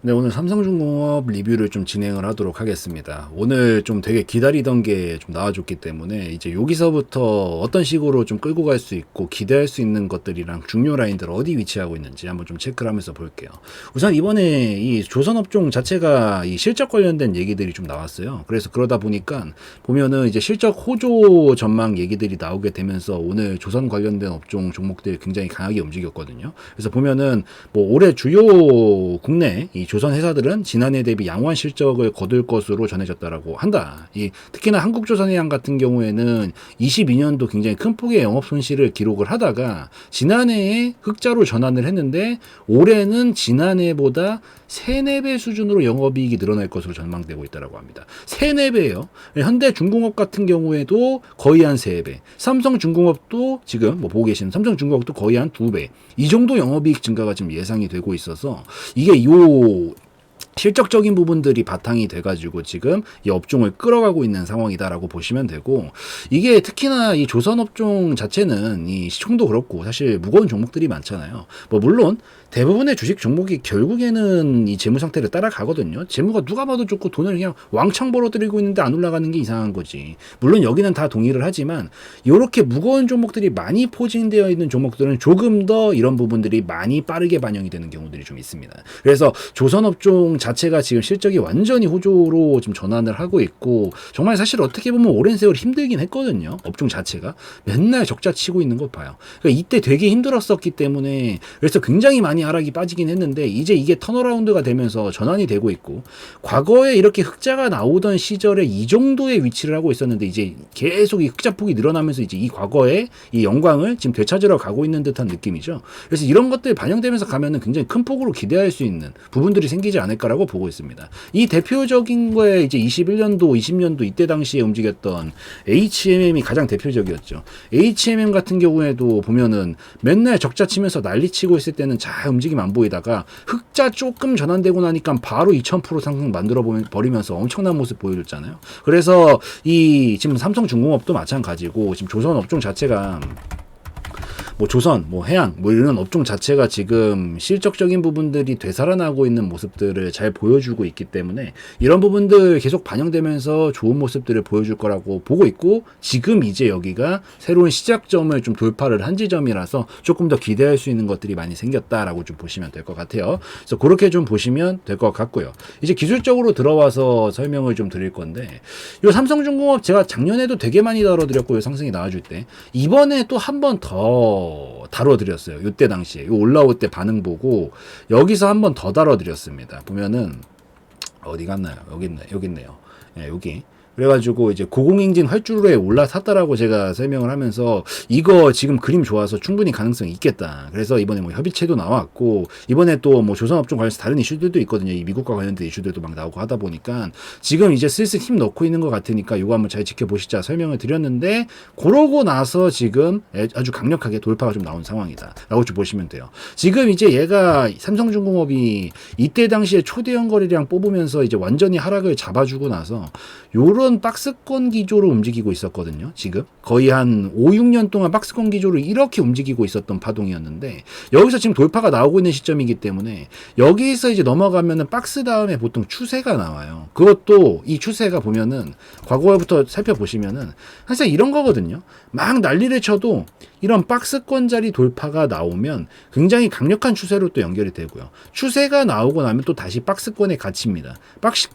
네, 오늘 삼성중공업 리뷰를 좀 진행을 하도록 하겠습니다. 오늘 좀 되게 기다리던 게 좀 나와줬기 때문에 이제 여기서부터 어떤 식으로 좀 끌고 갈 수 있고 기대할 수 있는 것들이랑 중요 라인들 어디 위치하고 있는지 한번 좀 체크를 하면서 볼게요. 우선 이번에 이 조선업종 자체가 이 실적 관련된 얘기들이 좀 나왔어요. 그래서 그러다 보니까 보면은 이제 실적 호조 전망 얘기들이 나오게 되면서 오늘 조선 관련된 업종 종목들이 굉장히 강하게 움직였거든요. 그래서 보면은 뭐 올해 주요 국내 이 조선 회사들은 지난해 대비 양호한 실적을 거둘 것으로 전해졌다라고 한다. 특히나 한국조선해양 같은 경우에는 22년도 굉장히 큰 폭의 영업 손실을 기록을 하다가 지난해에 흑자로 전환을 했는데 올해는 지난해보다 3, 4배 수준으로 영업이익이 늘어날 것으로 전망되고 있다고 합니다. 3, 4배예요. 현대중공업 같은 경우에도 거의 한 3배. 삼성중공업도 지금 뭐 보고 계시는 삼성중공업도 거의 한 2배. 이 정도 영업이익 증가가 지금 예상이 되고 있어서 이게 실적적인 부분들이 바탕이 돼가지고 지금 이 업종을 끌어가고 있는 상황이다라고 보시면 되고, 이게 특히나 이 조선업종 자체는 이 시총도 그렇고 사실 무거운 종목들이 많잖아요. 뭐 물론 대부분의 주식 종목이 결국에는 이 재무 상태를 따라가거든요. 재무가 누가 봐도 좋고 돈을 그냥 왕창 벌어들이고 있는데 안 올라가는 게 이상한 거지. 물론 여기는 다 동의를 하지만 이렇게 무거운 종목들이 많이 포진되어 있는 종목들은 조금 더 이런 부분들이 많이 빠르게 반영이 되는 경우들이 좀 있습니다. 그래서 조선업종 자체가 지금 실적이 완전히 호조로 좀 전환을 하고 있고, 정말 사실 어떻게 보면 오랜 세월 힘들긴 했거든요. 업종 자체가 맨날 적자 치고 있는 거 봐요. 그러니까 이때 되게 힘들었었기 때문에 그래서 굉장히 많이 하락이 빠지긴 했는데 이제 이게 턴어라운드가 되면서 전환이 되고 있고, 과거에 이렇게 흑자가 나오던 시절에 이 정도의 위치를 하고 있었는데 이제 계속 이 흑자폭이 늘어나면서 이제 이 과거의 이 영광을 지금 되찾으러 가고 있는 듯한 느낌이죠. 그래서 이런 것들이 반영되면서 가면은 굉장히 큰 폭으로 기대할 수 있는 부분들이 생기지 않을까라고 보고 있습니다. 이 대표적인 거에 이제 21년도, 20년도 이때 당시에 움직였던 HMM이 가장 대표적이었죠. HMM 같은 경우에도 보면은 맨날 적자 치면서 난리치고 있을 때는 잘 움직임 안 보이다가 흑자 조금 전환되고 나니까 바로 2000% 상승 만들어 버리면서 엄청난 모습 보여줬잖아요. 그래서 이 지금 삼성중공업도 마찬가지고 지금 조선업종 자체가 뭐 조선, 뭐 해양, 뭐 이런 업종 자체가 지금 실적적인 부분들이 되살아나고 있는 모습들을 잘 보여주고 있기 때문에 이런 부분들 계속 반영되면서 좋은 모습들을 보여줄 거라고 보고 있고, 지금 이제 여기가 새로운 시작점을 좀 돌파를 한 지점이라서 조금 더 기대할 수 있는 것들이 많이 생겼다라고 좀 보시면 될 것 같아요. 그래서 그렇게 좀 보시면 될 것 같고요. 이제 기술적으로 들어와서 설명을 좀 드릴 건데, 요 삼성중공업 제가 작년에도 되게 많이 다뤄드렸고, 요 상승이 나와줄 때 이번에 또 한 번 더 다뤄드렸어요. 이때 당시에 요 올라올 때 반응 보고 여기서 한 번 더 다뤄드렸습니다. 보면은 어디 갔나요? 여기 있네요. 예, 여기. 그래가지고 이제 고공행진 활주로에 올라탔다라고 제가 설명을 하면서 이거 지금 그림 좋아서 충분히 가능성이 있겠다. 그래서 이번에 뭐 협의체도 나왔고, 이번에 또 뭐 조선업종 관련해서 다른 이슈들도 있거든요. 이 미국과 관련된 이슈들도 막 나오고 하다 보니까 지금 이제 슬슬 힘 넣고 있는 것 같으니까 이거 한번 잘 지켜보시자 설명을 드렸는데, 그러고 나서 지금 아주 강력하게 돌파가 좀 나온 상황이다 라고 좀 보시면 돼요. 지금 이제 얘가 삼성중공업이 이때 당시에 초대형 거래량 뽑으면서 이제 완전히 하락을 잡아주고 나서 요런 박스권 기조로 움직이고 있었거든요. 지금 거의 한 5, 6년 동안 박스권 기조로 이렇게 움직이고 있었던 파동이었는데, 여기서 지금 돌파가 나오고 있는 시점이기 때문에 여기서 이제 넘어가면은 박스 다음에 보통 추세가 나와요. 그것도 이 추세가 보면은 과거부터 살펴보시면은 항상 이런 거거든요. 막 난리를 쳐도 이런 박스권 자리 돌파가 나오면 굉장히 강력한 추세로 또 연결이 되고요. 추세가 나오고 나면 또 다시 박스권에 갇힙니다.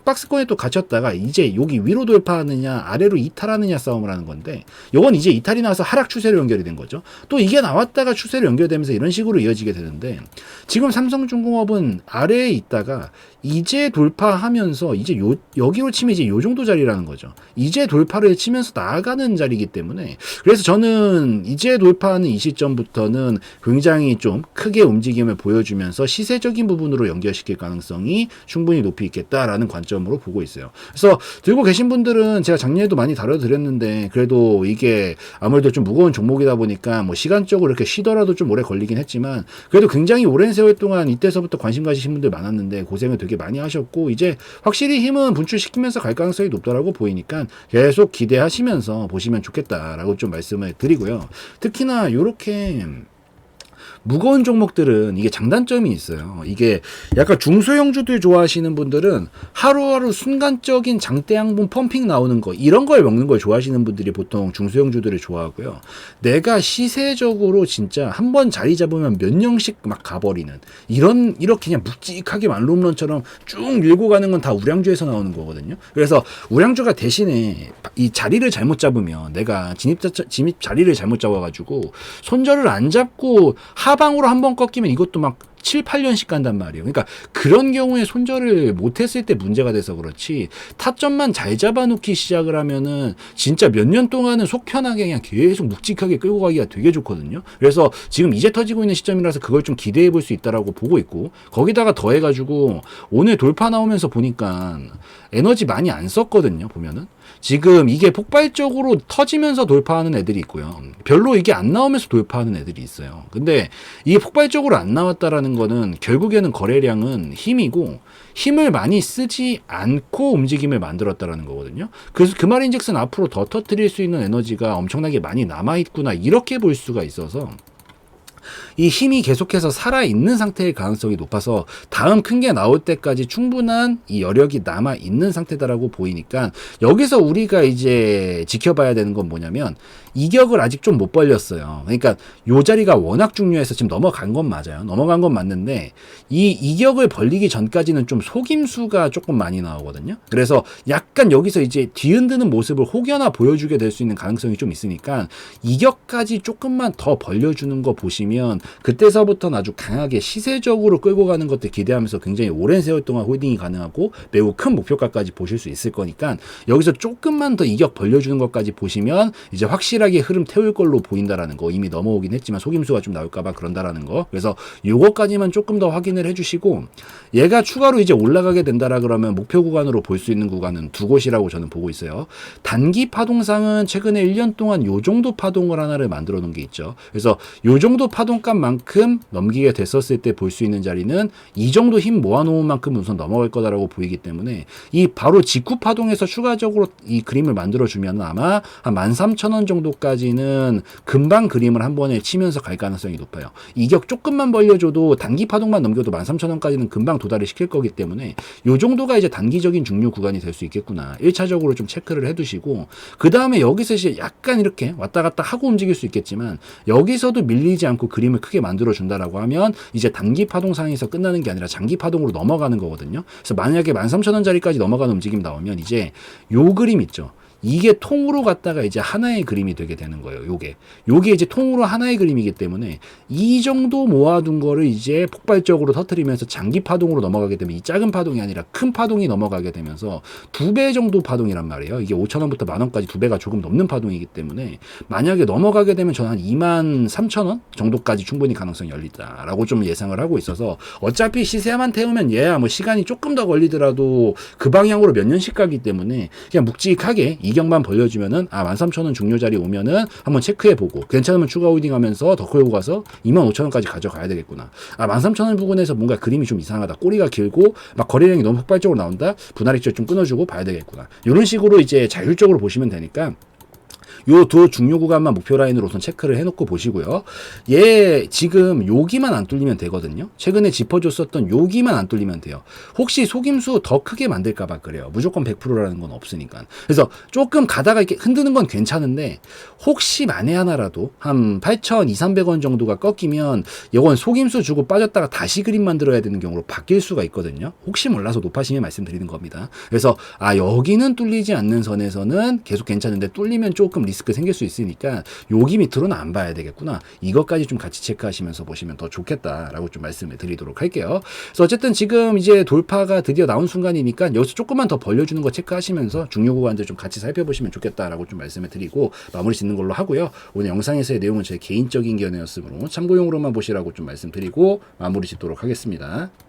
박스권에 또 갇혔다가 이제 여기 위로 돌파하느냐 아래로 이탈하느냐 싸움을 하는 건데, 이건 이제 이탈이 나와서 하락 추세로 연결이 된 거죠. 또 이게 나왔다가 추세로 연결되면서 이런 식으로 이어지게 되는데, 지금 삼성중공업은 아래에 있다가 이제 돌파하면서 이제 여기로 치면 이제 요 정도 자리라는 거죠. 이제 돌파를 치면서 나아가는 자리이기 때문에, 그래서 저는 이제 돌파하는 이 시점부터는 굉장히 좀 크게 움직임을 보여주면서 시세적인 부분으로 연결시킬 가능성이 충분히 높이 있겠다라는 관점으로 보고 있어요. 그래서 들고 계신 분들은 제가 작년에도 많이 다뤄드렸는데, 그래도 이게 아무래도 좀 무거운 종목이다 보니까 뭐 시간적으로 이렇게 쉬더라도 좀 오래 걸리긴 했지만, 그래도 굉장히 오랜 세월 동안 이때서부터 관심 가지신 분들 많았는데 고생을 되게 많이 하셨고, 이제 확실히 힘은 분출시키면서 갈 가능성이 높다라고 보이니까 계속 기대하시면서 보시면 좋겠다라고 좀 말씀을 드리고요. 특히나 요렇게 무거운 종목들은 이게 장단점이 있어요. 이게 약간 중소형주들 좋아하시는 분들은 하루하루 순간적인 장대양분 펌핑 나오는 거 이런 걸 먹는 걸 좋아하시는 분들이 보통 중소형주들을 좋아하고요. 내가 시세적으로 진짜 한번 자리 잡으면 몇 년씩 막 가버리는 이렇게 그냥 묵직하게 만룸런처럼 쭉 밀고 가는 건 다 우량주에서 나오는 거거든요. 그래서 우량주가 대신에 이 자리를 잘못 잡으면 내가 진입 자리를 잘못 잡아가지고 손절을 안 잡고 하방으로 한번 꺾이면 이것도 막 7, 8년씩 간단 말이에요. 그러니까 그런 경우에 손절을 못했을 때 문제가 돼서 그렇지 타점만 잘 잡아놓기 시작을 하면은 진짜 몇 년 동안은 속 편하게 그냥 계속 묵직하게 끌고 가기가 되게 좋거든요. 그래서 지금 이제 터지고 있는 시점이라서 그걸 좀 기대해 볼 수 있다라고 보고 있고 거기다가 더해가지고 오늘 돌파 나오면서 보니까 에너지 많이 안 썼거든요. 보면은 지금 이게 폭발적으로 터지면서 돌파하는 애들이 있고요. 별로 이게 안 나오면서 돌파하는 애들이 있어요. 근데 이게 폭발적으로 안 나왔다라는 거는 결국에는 거래량은 힘이고 힘을 많이 쓰지 않고 움직임을 만들었다라는 거거든요. 그래서 그 말인즉슨 앞으로 더 터뜨릴 수 있는 에너지가 엄청나게 많이 남아있구나 이렇게 볼 수가 있어서 이 힘이 계속해서 살아있는 상태일 가능성이 높아서 다음 큰 게 나올 때까지 충분한 이 여력이 남아있는 상태다라고 보이니까 여기서 우리가 이제 지켜봐야 되는 건 뭐냐면 이격을 아직 좀 못 벌렸어요. 그러니까 요 자리가 워낙 중요해서 지금 넘어간 건 맞아요. 넘어간 건 맞는데 이 이격을 벌리기 전까지는 좀 속임수가 조금 많이 나오거든요. 그래서 약간 여기서 이제 뒤흔드는 모습을 혹여나 보여주게 될 수 있는 가능성이 좀 있으니까 이격까지 조금만 더 벌려주는 거 보시면 그때서부터는 아주 강하게 시세적으로 끌고 가는 것들 기대하면서 굉장히 오랜 세월 동안 홀딩이 가능하고 매우 큰 목표가까지 보실 수 있을 거니까 여기서 조금만 더 이격 벌려주는 것까지 보시면 이제 확실하게 흐름 태울 걸로 보인다라는 거 이미 넘어오긴 했지만 속임수가 좀 나올까봐 그런다라는 거 그래서 요거까지만 조금 더 확인을 해주시고 얘가 추가로 이제 올라가게 된다라 그러면 목표 구간으로 볼 수 있는 구간은 두 곳이라고 저는 보고 있어요. 단기 파동상은 최근에 1년 동안 요 정도 파동을 하나를 만들어 놓은 게 있죠. 그래서 요 정도 파동값만큼 넘기게 됐었을 때 볼 수 있는 자리는 이 정도 힘 모아놓은 만큼 우선 넘어갈 거다라고 보이기 때문에 이 바로 직후 파동에서 추가적으로 이 그림을 만들어주면 아마 한 13,000원 정도까지는 금방 그림을 한 번에 치면서 갈 가능성이 높아요. 이격 조금만 벌려줘도 단기 파동만 넘겨도 13,000원까지는 금방 도달을 시킬 거기 때문에 요 정도가 이제 단기적인 중요 구간이 될 수 있겠구나. 1차적으로 좀 체크를 해두시고 그 다음에 여기서 이제 약간 이렇게 왔다 갔다 하고 움직일 수 있겠지만 여기서도 밀리지 않고 그림을 크게 만들어준다라고 하면 이제 단기 파동상에서 끝나는 게 아니라 장기 파동으로 넘어가는 거거든요. 그래서 만약에 13,000원짜리까지 넘어가는 움직임 나오면 이제 요 그림 있죠. 이게 통으로 갔다가 이제 하나의 그림이 되게 되는 거예요. 요게 이제 통으로 하나의 그림이기 때문에 이 정도 모아둔 거를 이제 폭발적으로 터뜨리면서 장기 파동으로 넘어가게 되면 이 작은 파동이 아니라 큰 파동이 넘어가게 되면서 2배 정도 파동이란 말이에요. 이게 5,000원부터 만원까지 2배가 조금 넘는 파동이기 때문에 만약에 넘어가게 되면 저는 한 23,000원 정도까지 충분히 가능성이 열리다라고 좀 예상을 하고 있어서 어차피 시세만 태우면 얘야 뭐 시간이 조금 더 걸리더라도 그 방향으로 몇 년씩 가기 때문에 그냥 묵직하게 이격만 벌려주면은 13,000원 중요 자리 오면은 한번 체크해보고 괜찮으면 추가 홀딩하면서 더 끌고 가서 25,000원까지 가져가야 되겠구나. 13,000원 부근에서 뭔가 그림이 좀 이상하다. 꼬리가 길고 막 거래량이 너무 폭발적으로 나온다. 분할 액젓 좀 끊어주고 봐야 되겠구나. 이런 식으로 이제 자율적으로 보시면 되니까 요 두 중요 구간만 목표 라인으로 우선 체크를 해놓고 보시고요. 얘 지금 여기만 안 뚫리면 되거든요. 최근에 짚어줬었던 여기만 안 뚫리면 돼요. 혹시 속임수 더 크게 만들까봐 그래요. 무조건 100%라는 건 없으니까. 그래서 조금 가다가 이렇게 흔드는 건 괜찮은데 혹시 만에 하나라도 한 8,200-300원 정도가 꺾이면 이건 속임수 주고 빠졌다가 다시 그림 만들어야 되는 경우로 바뀔 수가 있거든요. 혹시 몰라서 높아심에 말씀드리는 겁니다. 그래서 여기는 뚫리지 않는 선에서는 계속 괜찮은데 뚫리면 조금 리스크 생길 수 있으니까 여기 밑으로는 안 봐야 되겠구나. 이것까지 좀 같이 체크하시면서 보시면 더 좋겠다라고 좀 말씀을 드리도록 할게요. 그래서 어쨌든 지금 이제 돌파가 드디어 나온 순간이니까 여기서 조금만 더 벌려주는 거 체크하시면서 중요 구간들 좀 같이 살펴보시면 좋겠다라고 좀 말씀을 드리고 마무리 짓는 걸로 하고요. 오늘 영상에서의 내용은 제 개인적인 견해였으므로 참고용으로만 보시라고 좀 말씀드리고 마무리 짓도록 하겠습니다.